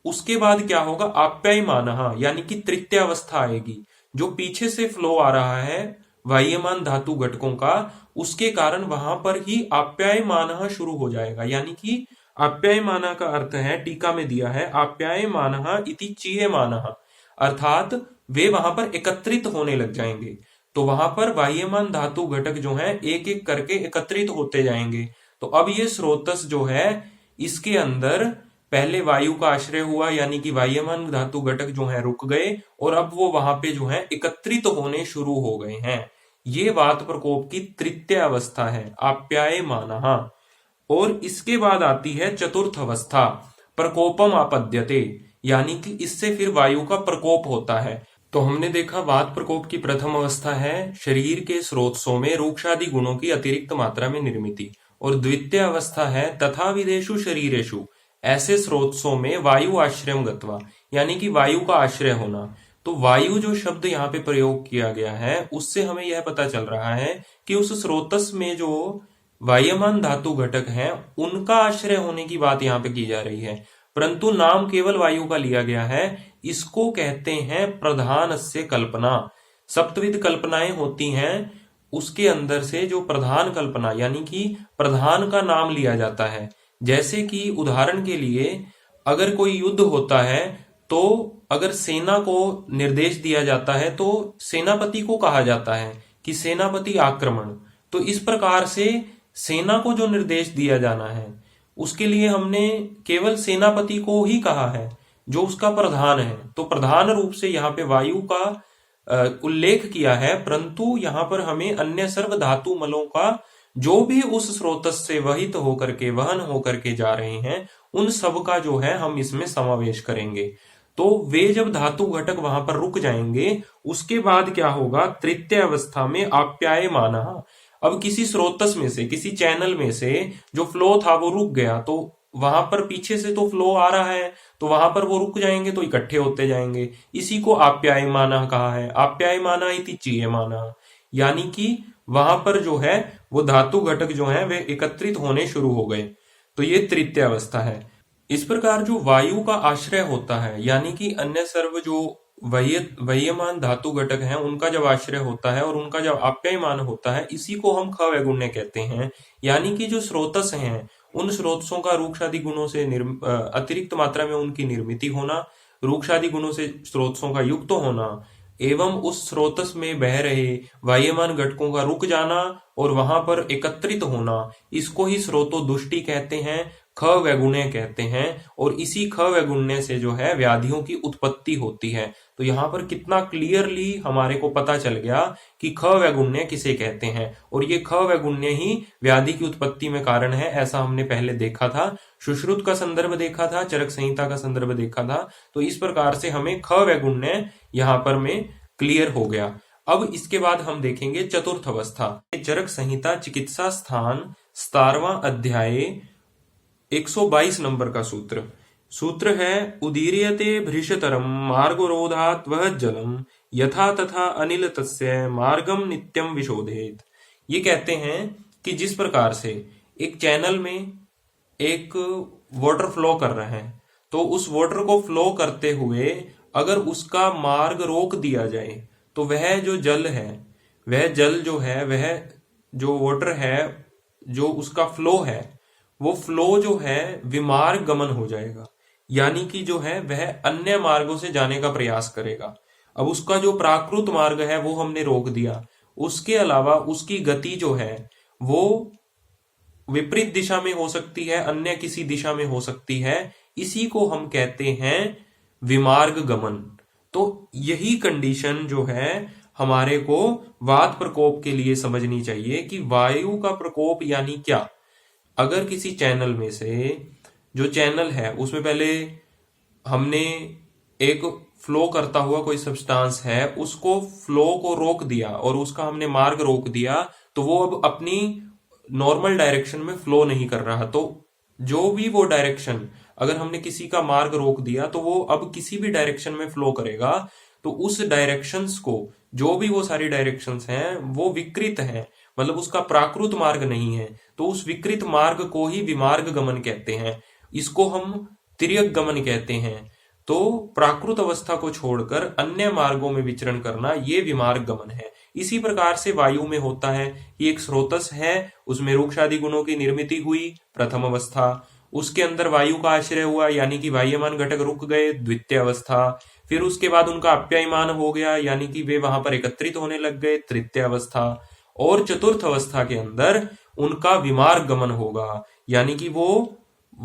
उसके बाद क्या होगा? आप्यायमानः, यानी कि तृतीय अवस्था आएगी। जो पीछे से फ्लो आ रहा है वाह्यमान धातु घटकों का, उसके कारण वहां पर ही आप्यायमानः शुरू हो जाएगा। यानी कि आप्यायमानः का अर्थ है, टीका में दिया है, आप्यायमानः इति चीयमानः, अर्थात वे वहां पर एकत्रित होने लग जाएंगे। तो वहां पर वाह्यमान धातु घटक जो है एक एक करके एकत्रित होते जाएंगे। तो अब ये स्रोतस जो है, इसके अंदर पहले वायु का आश्रय हुआ, यानी कि वाह्यमान धातु घटक जो है रुक गए, और अब वो वहां पे जो है एकत्रित होने शुरू हो गए हैं। ये वात प्रकोप की तृतीय अवस्था है, आप्यायमानः। और इसके बाद आती है चतुर्थ अवस्था, प्रकोपम आपद्यते, यानी कि इससे फिर वायु का प्रकोप होता है। तो हमने देखा वात प्रकोप की प्रथम अवस्था है शरीर के स्रोतों में रूक्षादि गुणों की अतिरिक्त मात्रा में निर्मिति, और द्वितीय अवस्था है तथा विदेशु शरीरेशु, ऐसे स्रोतों में वायु आश्रयम गत्वा, यानी कि वायु का आश्रय होना। तो वायु जो शब्द यहाँ पे प्रयोग किया गया है, उससे हमें यह पता चल रहा है कि उस स्रोतस में जो वाह्यमान धातु घटक हैं, उनका आश्रय होने की बात यहाँ पे की जा रही है, परंतु नाम केवल वायु का लिया गया है। इसको कहते हैं प्रधान से कल्पना। सप्तविध कल्पनाएं होती हैं, उसके अंदर से जो प्रधान कल्पना, यानी कि प्रधान का नाम लिया जाता है। जैसे कि उदाहरण के लिए अगर कोई युद्ध होता है, तो अगर सेना को निर्देश दिया जाता है तो सेनापति को कहा जाता है कि सेनापति आक्रमण। तो इस प्रकार से सेना को जो निर्देश दिया जाना है, उसके लिए हमने केवल सेनापति को ही कहा है, जो उसका प्रधान है। तो प्रधान रूप से यहाँ पे वायु का उल्लेख किया है, परंतु यहाँ पर हमें अन्य सर्व धातु मलों का जो भी उस स्रोतस से वहित होकर के वहन होकर के जा रहे हैं, उन सब का जो है हम इसमें समावेश करेंगे। तो वे जब धातु घटक वहां पर रुक जाएंगे, उसके बाद क्या होगा? तृतीय अवस्था में आप्यायमानः। अब किसी स्रोतस में से, किसी चैनल में से जो फ्लो था वो रुक गया, तो वहां पर पीछे से तो फ्लो आ रहा है, तो वहां पर वो रुक जाएंगे, तो इकट्ठे होते जाएंगे। इसी को आप्यायमानः कहा है, आप्यायमानः इति चीयमानः, यानी कि वहां पर जो है वो धातु घटक जो है वे एकत्रित होने शुरू हो गए। तो ये तृतीय अवस्था है। इस प्रकार जो वायु का आश्रय होता है, यानी कि अन्य सर्व जो वह्यमान धातु घटक हैं उनका जब आश्रय होता है और उनका जब आप्यायमान होता है, इसी को हम ख वैगुण्य कहते हैं। यानी कि जो स्रोतस हैं उन स्रोतसों का रूक्षादि गुणों से अतिरिक्त मात्रा में उनकी निर्मिति होना, रूक्षादि गुणों से स्रोतसों का युक्त होना, एवं उस स्रोतस में बह रहे वाह्यमान घटकों का रुक जाना और वहां पर एकत्रित होना, इसको ही स्रोतो दुष्टि कहते हैं, ख वैगुण्य कहते हैं। और इसी ख वैगुण्य से जो है व्याधियों की उत्पत्ति होती है। तो यहाँ पर कितना क्लियरली हमारे को पता चल गया कि ख वैगुण्य किसे कहते हैं, और ये ख वैगुण्य ही व्याधि की उत्पत्ति में कारण है, ऐसा हमने पहले देखा था। सुश्रुत का संदर्भ देखा था, चरक संहिता का संदर्भ देखा था। तो इस प्रकार से हमें ख वैगुण्य यहाँ पर में क्लियर हो गया। अब इसके बाद हम देखेंगे चतुर्थ अवस्था। चरक संहिता चिकित्सा स्थान 17वां अध्याय 122 नंबर का सूत्र है उदीर्यते भृशतरम मार्गरोधात् वह जलम यथा तथा अनिल तस्य मार्गम नित्यम विशोधेत। ये कहते हैं कि जिस प्रकार से एक चैनल में एक वाटर फ्लो कर रहा है, तो उस वाटर को फ्लो करते हुए अगर उसका मार्ग रोक दिया जाए तो वह जो जल है, वह जल जो है, वह जो वाटर है, जो उसका फ्लो है, वो फ्लो जो है विमार्ग गमन हो जाएगा। यानी कि जो है वह अन्य मार्गों से जाने का प्रयास करेगा। अब उसका जो प्राकृत मार्ग है वो हमने रोक दिया, उसके अलावा उसकी गति जो है वो विपरीत दिशा में हो सकती है, अन्य किसी दिशा में हो सकती है। इसी को हम कहते हैं विमार्ग गमन। तो यही कंडीशन जो है हमारे को वात प्रकोप के लिए समझनी चाहिए कि वायु का प्रकोप यानी क्या। अगर किसी चैनल में से, जो चैनल है उसमें पहले हमने एक फ्लो करता हुआ कोई सब्सटेंस है, उसको फ्लो को रोक दिया और उसका हमने मार्ग रोक दिया, तो वो अब अपनी नॉर्मल डायरेक्शन में फ्लो नहीं कर रहा। तो जो भी वो डायरेक्शन, अगर हमने किसी का मार्ग रोक दिया तो वो अब किसी भी डायरेक्शन में फ्लो करेगा। तो उस डायरेक्शंस को, जो भी वो सारी डायरेक्शंस हैं, वो विकृत हैं, मतलब उसका प्राकृत मार्ग नहीं है। तो उस विकृत मार्ग को ही विमार्ग गमन कहते हैं। इसको हम तिर्यक गमन कहते हैं। तो प्राकृत अवस्था को छोड़कर अन्य मार्गों में विचरण करना, ये विमार्ग गमन है। इसी प्रकार से वायु में होता है कि एक स्रोतस है, उसमें रूक्षादि गुणों की निर्मिति हुई, प्रथम अवस्था। उसके अंदर वायु का आश्रय हुआ, यानी कि वाह्यमान घटक रुक गए, द्वितीय अवस्था। फिर उसके बाद उनका आप्यायमान हो गया, यानी कि वे वहां पर एकत्रित होने लग गए, तृतीय अवस्था। और चतुर्थ अवस्था के अंदर उनका विमार्ग गमन होगा, यानी कि वो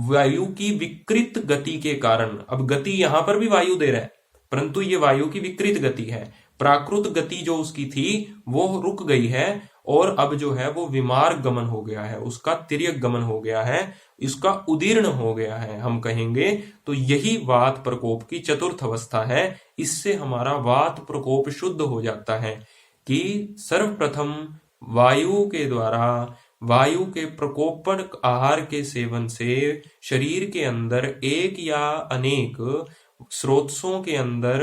वायु की विकृत गति के कारण, अब गति यहां पर भी वायु दे रहा है, परंतु ये वायु की विकृत गति है। प्राकृत गति जो उसकी थी वो रुक गई है, और अब जो है वो विमार्ग गमन हो गया है, उसका तिर्यक गमन हो गया है, इसका उदीर्ण हो गया है, हम कहेंगे। तो यही वात प्रकोप की चतुर्थ अवस्था है। इससे हमारा वात प्रकोप शुद्ध हो जाता है कि सर्वप्रथम वायु के द्वारा, वायु के प्रकोपन आहार के सेवन से शरीर के अंदर एक या अनेक स्रोतसों के अंदर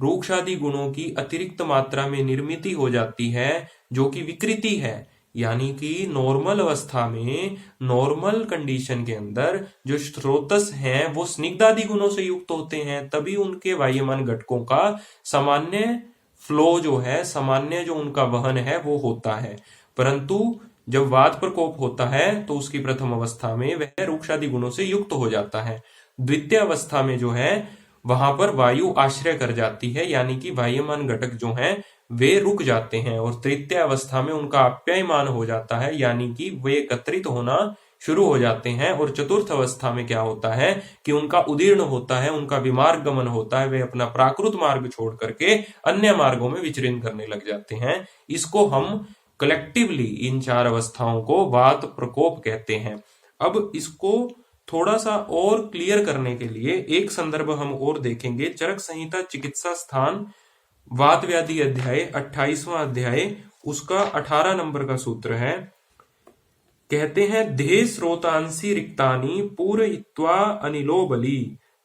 रूक्षादि गुणों की अतिरिक्त मात्रा में निर्मिति हो जाती है, जो कि विकृति है। यानी कि नॉर्मल अवस्था में, नॉर्मल कंडीशन के अंदर जो स्रोतस हैं वो स्निग्धादि गुणों से युक्त होते हैं, तभी उनके वाह्यमान घटकों का सामान्य फ्लो जो है, सामान्य जो उनका वहन है वो होता है। परंतु जब वात प्रकोप होता है तो उसकी प्रथम अवस्था में वह रूक्षादि गुणों से युक्त हो जाता है। द्वितीय अवस्था में जो है वहां पर वायु आश्रय कर जाती है, यानी कि वाह्यमान घटक जो हैं वे रुक जाते हैं, और तृतीय अवस्था में उनका आप्यायमान हो जाता है, यानी कि वे एकत्रित होना शुरू हो जाते हैं। और चतुर्थ अवस्था में क्या होता है कि उनका उदीर्ण होता है, उनका विमार्ग गमन होता है, वे अपना प्राकृत मार्ग छोड़ करके अन्य मार्गों में विचरण करने लग जाते हैं। इसको हम कलेक्टिवली इन चार अवस्थाओं को वात प्रकोप कहते हैं। अब इसको थोड़ा सा और क्लियर करने के लिए एक संदर्भ हम और देखेंगे। चरक संहिता चिकित्सा स्थान वात व्याधि अध्याय 28वां अध्याय, उसका 18 नंबर का सूत्र है। कहते हैं देह स्रोतांसी रिक्तानी पूरयित्वा अनिलो बली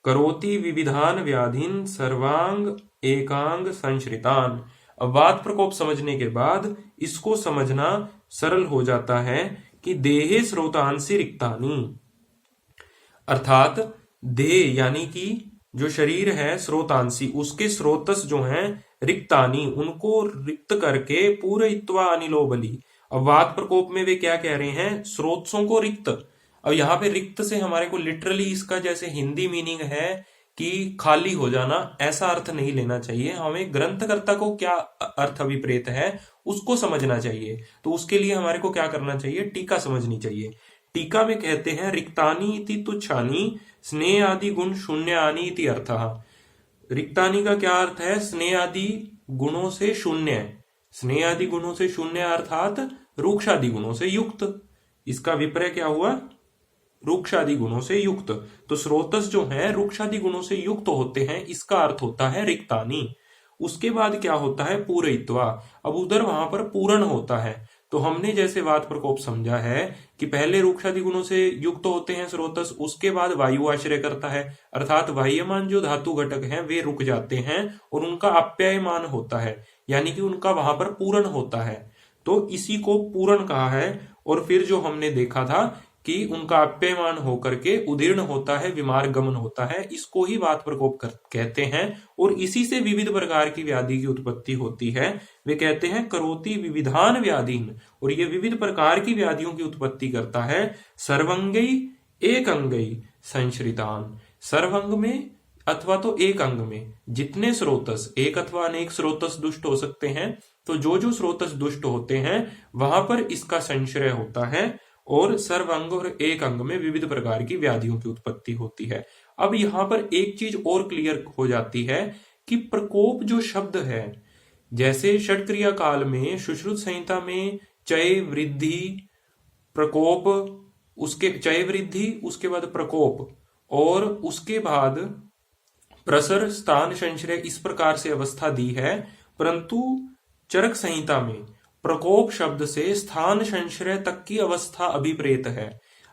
करोति विविधान व्याधिन सर्वांग एकांग संश्रितान। अब वात प्रकोप समझने के बाद इसको समझना सरल हो जाता है कि देहे स्रोतांसी रिक्तानी, अर्थात देह यानी कि जो शरीर है स्रोतांसी, उसके स्रोतस जो हैं रिक्तानी, उनको रिक्त करके पूरयित्वा अनिलो बलि। अब वात प्रकोप में वे क्या कह रहे हैं, स्रोतसों को रिक्त। अब यहाँ पे रिक्त से हमारे को लिटरली इसका जैसे हिंदी मीनिंग है कि खाली हो जाना, ऐसा अर्थ नहीं लेना चाहिए। हमें ग्रंथकर्ता को क्या अर्थ अभिप्रेत है उसको समझना चाहिए। तो उसके लिए हमारे को क्या करना चाहिए, टीका समझनी चाहिए। टीका में कहते हैं रिक्तानी इति तुच्छानी स्नेह आदि गुण शून्यानि इति अर्थः। रिक्तानी का क्या अर्थ है, स्नेह आदि गुणों से शून्य, स्नेह आदि गुणों से शून्य अर्थात रूक्षादि गुणों से युक्त। इसका विपर्य क्या हुआ, रूक्षादि गुणों से युक्त। तो स्रोतस जो है रूक्षादि गुणों से युक्त होते हैं, इसका अर्थ होता है रिक्तानी। उसके बाद क्या होता है, पूरयित्वा। अब उधर वहां पर पूर्ण होता है। तो हमने जैसे वात प्रकोप समझा है कि पहले रूक्षादि गुणों से युक्त होते हैं स्रोतस, उसके बाद वायु आश्रय करता है, अर्थात वाह्यमान जो धातु घटक हैं वे रुक जाते हैं और उनका अप्यायमान होता है, यानी कि उनका वहां पर पूर्ण होता है। तो इसी को पूर्ण कहा है। और फिर जो हमने देखा था कि उनका अप्ययमान होकर के उदीर्ण होता है, विमार गमन होता है, इसको ही वात प्रकोप कहते हैं। और इसी से विविध प्रकार की व्याधि की उत्पत्ति होती है। वे कहते हैं करोति विविधान व्याधीन, और ये विविध प्रकार की व्याधियों की उत्पत्ति करता है। सर्वंगई एक अंगई संश्रितान, सर्वंग में अथवा तो एक अंग में जितने स्रोतस, एक अथवा अनेक स्रोतस दुष्ट हो सकते हैं, तो जो जो स्रोतस दुष्ट होते हैं वहां पर इसका संश्रय होता है और सर्वांग और एक अंग में विविध प्रकार की व्याधियों की उत्पत्ति होती है। अब यहां पर एक चीज और क्लियर हो जाती है कि प्रकोप जो शब्द है, जैसे षटक्रिया काल में सुश्रुत संहिता में चय वृद्धि प्रकोप, उसके चय वृद्धि, उसके बाद प्रकोप और उसके बाद प्रसर स्थान संश्रय, इस प्रकार से अवस्था दी है। परंतु चरक संहिता में प्रकोप शब्द से स्थान संश्रय तक की अवस्था अभिप्रेत है,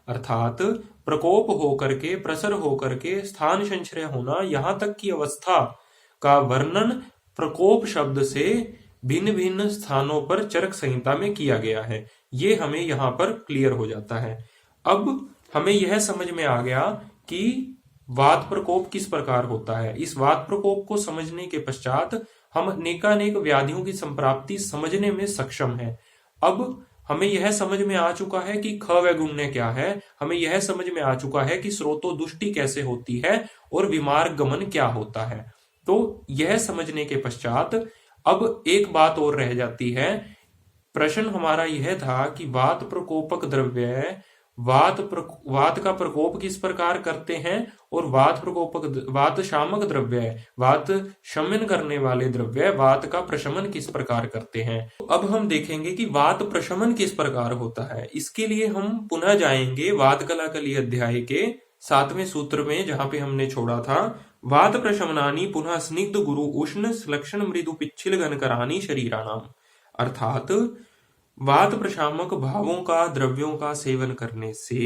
अर्थात प्रकोप होकर के, प्रसर होकर के स्थान संश्रय होना, यहां तक की अवस्था का वर्णन प्रकोप शब्द से भिन्न भिन्न स्थानों पर चरक संहिता में किया गया है। ये हमें यहां पर क्लियर हो जाता है। अब हमें यह समझ में आ गया कि वात प्रकोप किस प्रकार होता है। इस वात प्रकोप को समझने के पश्चात हम अनेकानेक व्याधियों की संप्राप्ति समझने में सक्षम हैं। अब हमें यह समझ में आ चुका है कि ख व गुण्य क्या है, हमें यह समझ में आ चुका है कि स्रोतो दुष्टि कैसे होती है और विमार्ग गमन क्या होता है। तो यह समझने के पश्चात अब एक बात और रह जाती है। प्रश्न हमारा यह था कि वात प्रकोपक द्रव्य वात का प्रकोप किस प्रकार करते हैं और वात शामक द्रव्य, वात शमन करने वाले द्रव्य वात का प्रशमन किस प्रकार करते हैं। अब हम देखेंगे कि वात प्रशमन किस प्रकार होता है। इसके लिए हम पुनः जाएंगे वात कलाकली अध्याय के 7वें सूत्र में, जहां पे हमने छोड़ा था। वात प्रशमनानी पुनः स्निग्ध गुरु उष्ण लक्षण मृदु पिच्छिल घनकरानी शरीराणाम, अर्थात वात प्रशामक भावों का द्रव्यों का सेवन करने से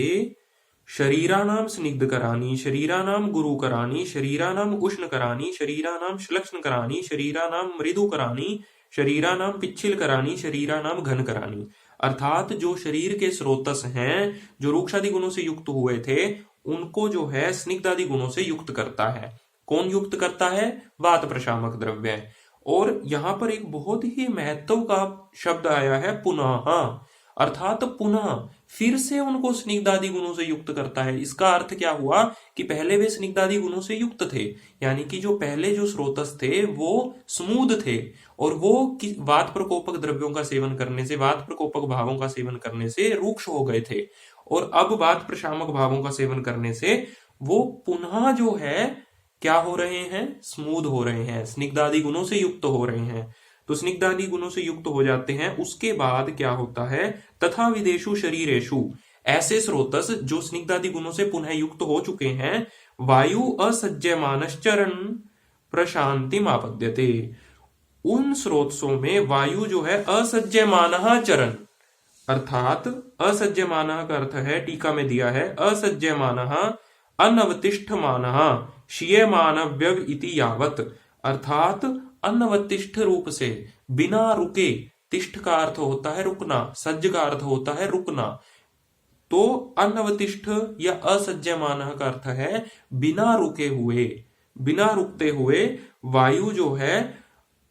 शरीरानाम स्निग्ध करानी, शरीरानाम गुरु करानी, शरीरानाम उष्ण करानी, शरीरानाम श्लक्ष्ण करानी, शरीरानाम मृदु करानी, शरीरानाम पिच्छिल करानी, शरीरानाम घन करानी, अर्थात जो शरीर के स्रोतस हैं, जो रूक्षादि गुणों से युक्त हुए थे, उनको जो है स्निग्ध आदि गुणों से युक्त करता है। कौन युक्त करता है, वात प्रशामक द्रव्य। और यहां पर एक बहुत ही महत्व का शब्द आया है पुनः, अर्थात पुनः फिर से उनको स्निग्धादि गुणों से युक्त करता है। इसका अर्थ क्या हुआ कि पहले वे स्निग्धादि गुणों से युक्त थे, यानी कि जो पहले जो स्रोतस थे वो स्मूद थे और वो वात प्रकोपक द्रव्यों का सेवन करने से, वात प्रकोपक भावों का सेवन करने से रूक्ष हो गए थे। और अब वात प्रशामक भावों का सेवन करने से वो पुनः जो है क्या हो रहे हैं, स्मूद हो रहे हैं, स्निग्धादि गुणों से युक्त हो रहे हैं। तो स्निग्धादि गुणों से युक्त हो जाते हैं। उसके बाद क्या होता है, तथा विदेशु शरीरेशु, ऐसे स्रोतस जो स्निग्धादि गुणों से पुनः युक्त हो चुके हैं, वायु असज्जमानश्चरण प्रशांति मापद्यते, उन स्रोतसों में वायु जो है असज्जमान चरण, अर्थात असज्जमान का अर्थ है, टीका में दिया है, असज्जमान अनवतिष्ठमान शीयमानव्यव इति यावत, अर्थात अनवतिष्ठ रूप से, बिना रुके, तिष्ठ का अर्थ होता है रुकना, सज्ज का अर्थ होता है रुकना, तो अनवतिष्ठ या असज्जमानः का अर्थ है बिना रुके हुए, बिना रुकते हुए वायु जो है,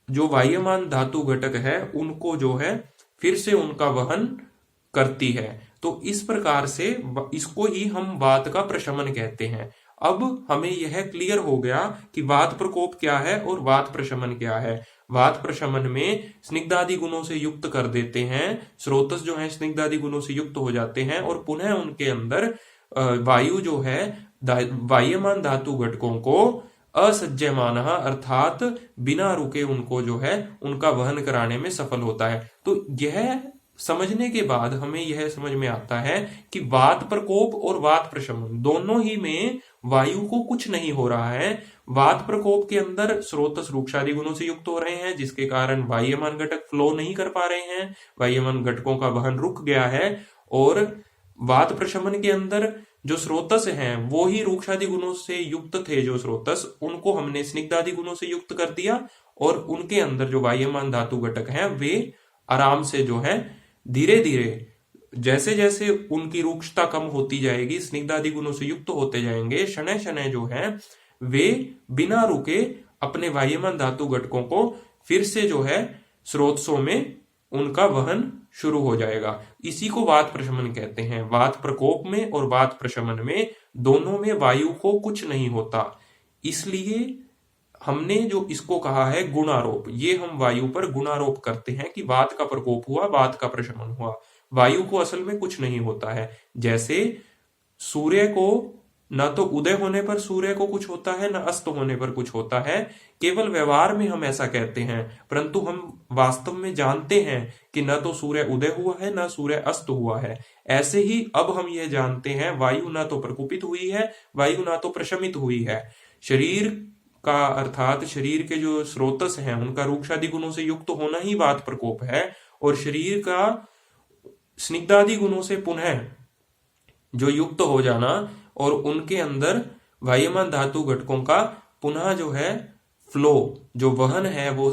जो वायमान धातु घटक है उनको जो है फिर से उनका वहन करती है। तो इस प्रकार से इसको ही हम वात का प्रशमन कहते हैं। अब हमें यह क्लियर हो गया कि वात प्रकोप क्या है और वात प्रशमन क्या है। वात प्रशमन में स्निग्धादि गुणों से युक्त कर देते हैं, स्रोतस जो है स्निग्धादि गुणों से युक्त हो जाते हैं और पुनः उनके अंदर वायु जो है वायमान धातु घटकों को असज्जमान अर्थात बिना रुके उनको जो है उनका वहन कराने में सफल होता है। तो यह समझने के बाद हमें यह समझ में आता है कि वात प्रकोप और वात प्रशमन दोनों ही में वायु को कुछ नहीं हो रहा है। वात प्रकोप के अंदर स्रोतस रूक्षादि गुणों से युक्त हो रहे हैं, जिसके कारण वायमान घटक फ्लो नहीं कर पा रहे हैं, वायमान घटकों का वहन रुक गया है। और वात प्रशमन के अंदर जो स्रोतस हैं वो ही रूक्षादि गुणों से युक्त थे, जो स्रोतस उनको हमने स्निग्धादि गुणों से युक्त कर दिया और उनके अंदर जो वायमान धातु घटक हैं वे आराम से जो है धीरे धीरे जैसे जैसे उनकी रूक्षता कम होती जाएगी, स्निग्धादि गुणों से युक्त होते जाएंगे, शनय शनय जो है वे बिना रुके अपने वायमान धातु घटकों को फिर से जो है स्रोतसों में उनका वहन शुरू हो जाएगा। इसी को वात प्रशमन कहते हैं। वात प्रकोप में और वात प्रशमन में दोनों में वायु को कुछ नहीं होता, इसलिए हमने जो इसको कहा है गुणारोप, ये हम वायु पर गुणारोप करते हैं कि वात का प्रकोप हुआ, वात का प्रशमन हुआ। वायु को असल में कुछ नहीं होता है। जैसे सूर्य को न तो उदय होने पर सूर्य को कुछ होता है, न अस्त होने पर कुछ होता है। केवल व्यवहार में हम ऐसा कहते हैं, परंतु हम वास्तव में जानते हैं कि न तो सूर्य उदय हुआ है, न सूर्य अस्त हुआ है। ऐसे ही अब हम यह जानते हैं वायु न तो प्रकुपित हुई है, वायु न तो प्रशमित हुई है। शरीर का अर्थात शरीर के जो स्रोतस हैं उनका रूक्षादि गुणों से युक्त होना ही वात प्रकोप है, और शरीर का स्निग्धादि गुणों से पुनः जो युक्त हो जाना और उनके अंदर वायमान धातु घटकों का पुनः जो है फ्लो, जो वहन है वो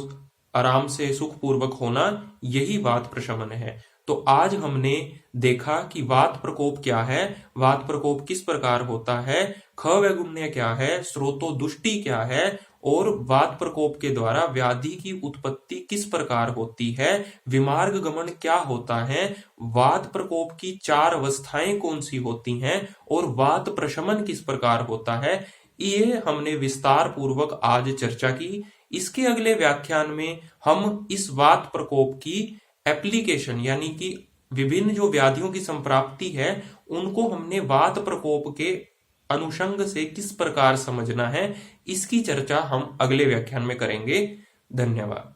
आराम से सुखपूर्वक होना, यही वात प्रशमन है। तो आज हमने देखा कि वात प्रकोप क्या है, वात प्रकोप किस प्रकार होता है, ख वैगुण्य क्या है, स्रोतो दुष्टि क्या है, और वात प्रकोप के द्वारा व्याधि की उत्पत्ति किस प्रकार होती है, विमार्ग गमन क्या होता है, वात प्रकोप की 4 अवस्थाएं कौन सी होती हैं, और वात प्रशमन किस प्रकार होता है, ये हमने विस्तार पूर्वक आज चर्चा की। इसके अगले व्याख्यान में हम इस वात प्रकोप की एप्लीकेशन यानी कि विभिन्न जो व्याधियों की संप्राप्ति है उनको हमने वात प्रकोप के अनुषंग से किस प्रकार समझना है, इसकी चर्चा हम अगले व्याख्यान में करेंगे। धन्यवाद।